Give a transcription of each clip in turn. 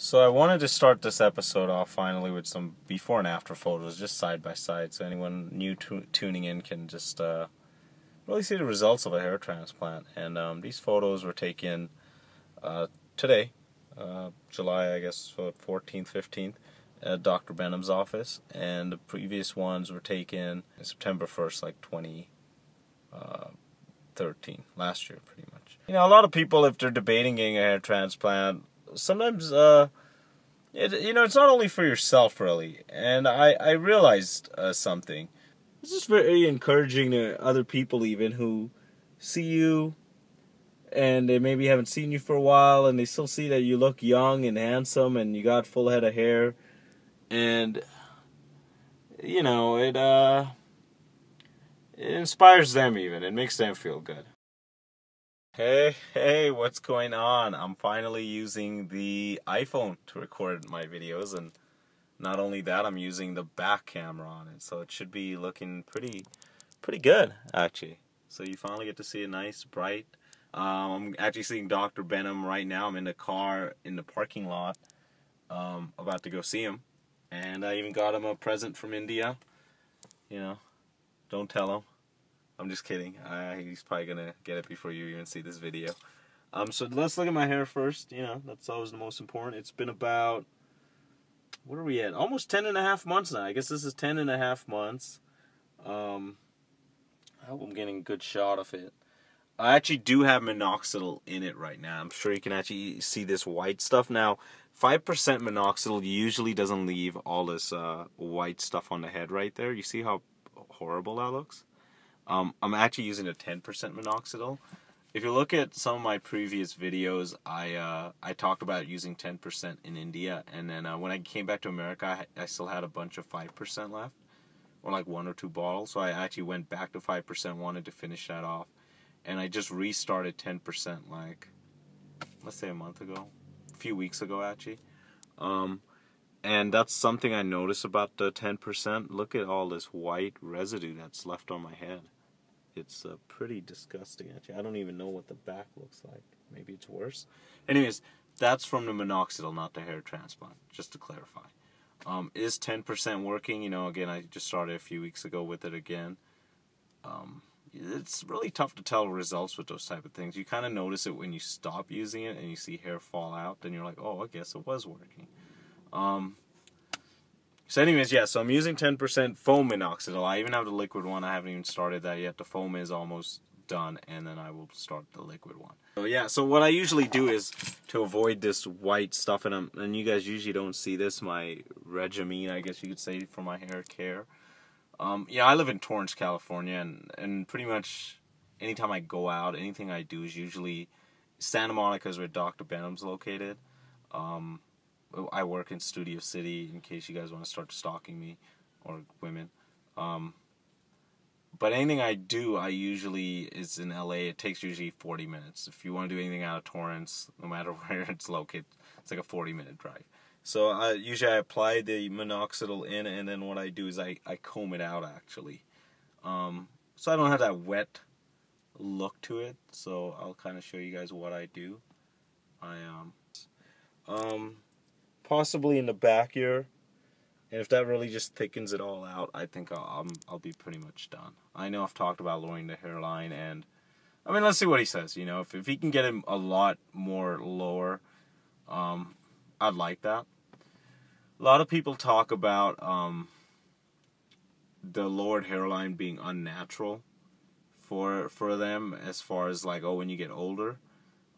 So I wanted to start this episode off finally with some before and after photos, just side by side, so anyone new tuning in can just really see the results of a hair transplant. And these photos were taken today, July, I guess, 14th, 15th, at Dr. Behnam's office, and the previous ones were taken September 1st, like 2013, last year, pretty much. You know, a lot of people, if they're debating getting a hair transplant, sometimes, it's not only for yourself, really. And I realized something. It's just very encouraging to other people, even, who see you, and they maybe haven't seen you for a while, and they still see that you look young and handsome, and you got full head of hair. And, you know, it inspires them even. It makes them feel good. Hey, what's going on? I'm finally using the iPhone to record my videos, and not only that, I'm using the back camera on it, so it should be looking pretty good, actually. So you finally get to see a nice, bright. I'm actually seeing Dr. Behnam right now. I'm in the car in the parking lot, about to go see him, and I even got him a present from India. You know, don't tell him. I'm just kidding. He's probably gonna get it before you even see this video. So let's look at my hair first. You know, that's always the most important. It's been about, what are we at? Almost 10.5 months now. I guess this is 10.5 months. I hope I'm getting a good shot of it. I actually do have minoxidil in it right now. I'm sure you can actually see this white stuff. Now, 5% minoxidil usually doesn't leave all this white stuff on the head right there. You see how horrible that looks? I'm actually using a 10% minoxidil. If you look at some of my previous videos, I talked about using 10% in India, and then when I came back to America, I still had a bunch of 5% left, or like 1 or 2 bottles, so I actually went back to 5%, wanted to finish that off, and I just restarted 10% like, let's say a month ago, a few weeks ago actually. And that's something I noticed about the 10%. Look at all this white residue that's left on my head. It's pretty disgusting, actually. I don't even know what the back looks like. Maybe it's worse. Anyways, that's from the minoxidil, not the hair transplant, just to clarify. Is 10% working? You know, again, I just started a few weeks ago with it again. It's really tough to tell results with those type of things. You kind of notice it when you stop using it and you see hair fall out. Then you're like, oh, I guess it was working. So anyways, yeah, so I'm using 10% foam minoxidil. I even have the liquid one. I haven't even started that yet. The foam is almost done, and then I will start the liquid one. So yeah, so what I usually do is, to avoid this white stuff, and you guys usually don't see this, my regimen, I guess you could say, for my hair care. Yeah, I live in Torrance, California, and pretty much anytime I go out, anything I do is usually Santa Monica is where Dr. Behnam's located. I work in Studio City, in case you guys want to start stalking me, or women. But anything I do, I usually is in LA. It takes usually 40 minutes. If you want to do anything out of Torrance, no matter where it's located, it's like a 40-minute drive. So usually I apply the minoxidil in, and then what I do is I comb it out, actually. So I don't have that wet look to it. So I'll kind of show you guys what I do. Possibly in the back here, and if that really just thickens it all out, I think I'll be pretty much done. I know I've talked about lowering the hairline, and I mean, let's see what he says. You know, if he can get him a lot more lower, I'd like that. A lot of people talk about the lowered hairline being unnatural for them, as far as like, oh, when you get older.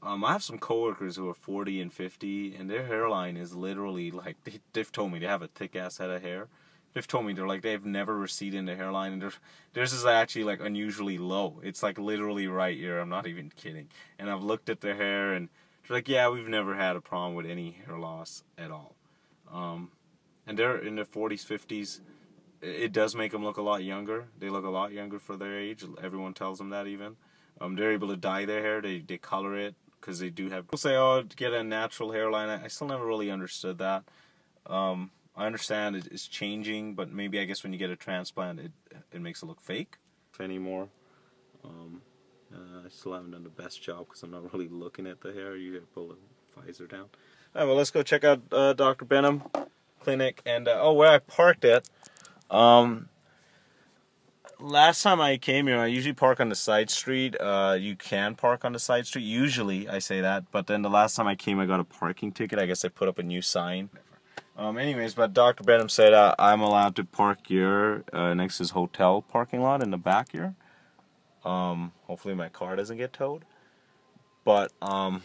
I have some coworkers who are 40 and 50, and their hairline is literally like, they've told me they have a thick-ass head of hair. They've told me they've never receded in the hairline, and theirs is actually like unusually low. It's like literally right here. I'm not even kidding. And I've looked at their hair, and they're like, yeah, we've never had a problem with any hair loss at all. And they're in their 40s, 50s. It does make them look a lot younger. They look a lot younger for their age. Everyone tells them that even. They're able to dye their hair. They color it, because they do have people say, oh, to get a natural hairline. I still never really understood that. I understand it's changing, but maybe I guess when you get a transplant, it makes it look fake anymore. I still haven't done the best job because I'm not really looking at the hair. You have to pull the visor down. Alright, well, let's go check out Dr. Behnam Clinic. And, where I parked it. Last time I came here, I usually park on the side street. You can park on the side street. Usually, I say that. But then the last time I came, I got a parking ticket. I guess I put up a new sign. Anyways, but Dr. Behnam said I'm allowed to park here next to his hotel parking lot in the back here. Hopefully my car doesn't get towed. But, I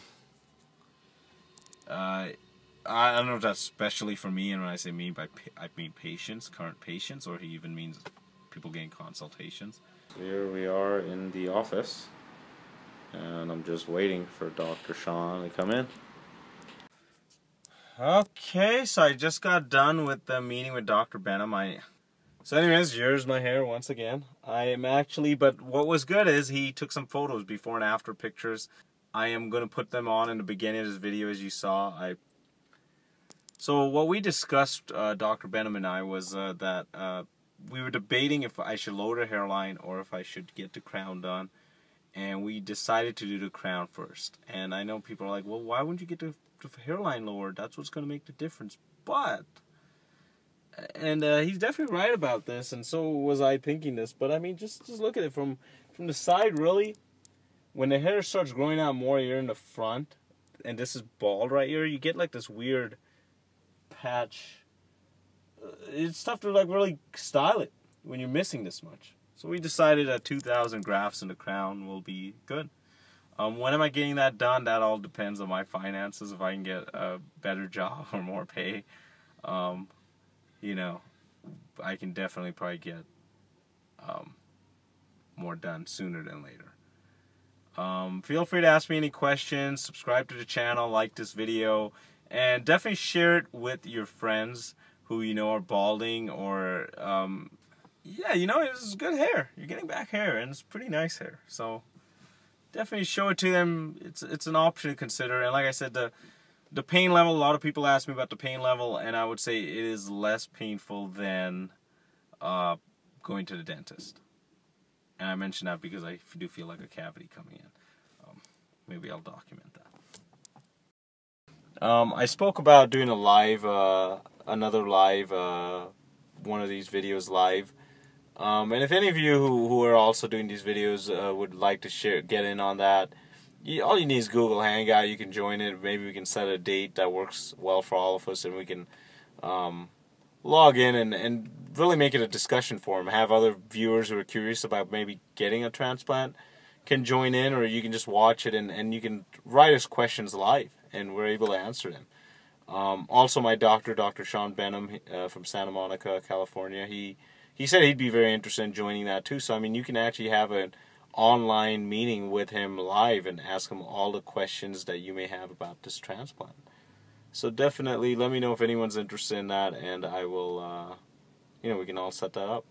don't know if that's especially for me, and when I say me, I mean patients, current patients, or he even means people getting consultations. Here we are in the office, and I'm just waiting for Dr. Sean to come in. Okay, so I just got done with the meeting with Dr. Behnam. So anyways, here's my hair once again. I am actually, but what was good is he took some photos, before and after pictures. I am going to put them on in the beginning of this video, as you saw. So what we discussed, Dr. Behnam and I, was that we were debating if I should lower the hairline or if I should get the crown done. And we decided to do the crown first. And I know people are like, well, why wouldn't you get the hairline lowered? That's what's going to make the difference. But, and he's definitely right about this, and so was I thinking this. But I mean, just look at it from the side, really. When the hair starts growing out more here in the front, and this is bald right here, you get like this weird patch. It's tough to like really style it when you're missing this much. So we decided that 2,000 grafts in the crown will be good. When am I getting that done? That all depends on my finances. If I can get a better job or more pay, you know, I can definitely probably get more done sooner than later. Feel free to ask me any questions, subscribe to the channel, like this video, and definitely share it with your friends who you know are balding, or yeah, you know, it's good hair. You're getting back hair, and it's pretty nice hair. So definitely show it to them. It's an option to consider. And like I said, the pain level, a lot of people ask me about the pain level, and I would say it is less painful than going to the dentist. And I mention that because I do feel like a cavity coming in. Maybe I'll document that. I spoke about doing a live, another live, one of these videos live. And if any of you who are also doing these videos would like to get in on that, all you need is Google Hangout. You can join it. Maybe we can set a date that works well for all of us, and we can log in and really make it a discussion forum. Have other viewers who are curious about maybe getting a transplant can join in, or you can just watch it and you can write us questions live, and we're able to answer them. Also, my doctor, Dr. Sean Behnam from Santa Monica, California, he said he'd be very interested in joining that too. So I mean, you can actually have an online meeting with him live and ask him all the questions that you may have about this transplant. So definitely let me know if anyone's interested in that, and I will, you know, we can all set that up.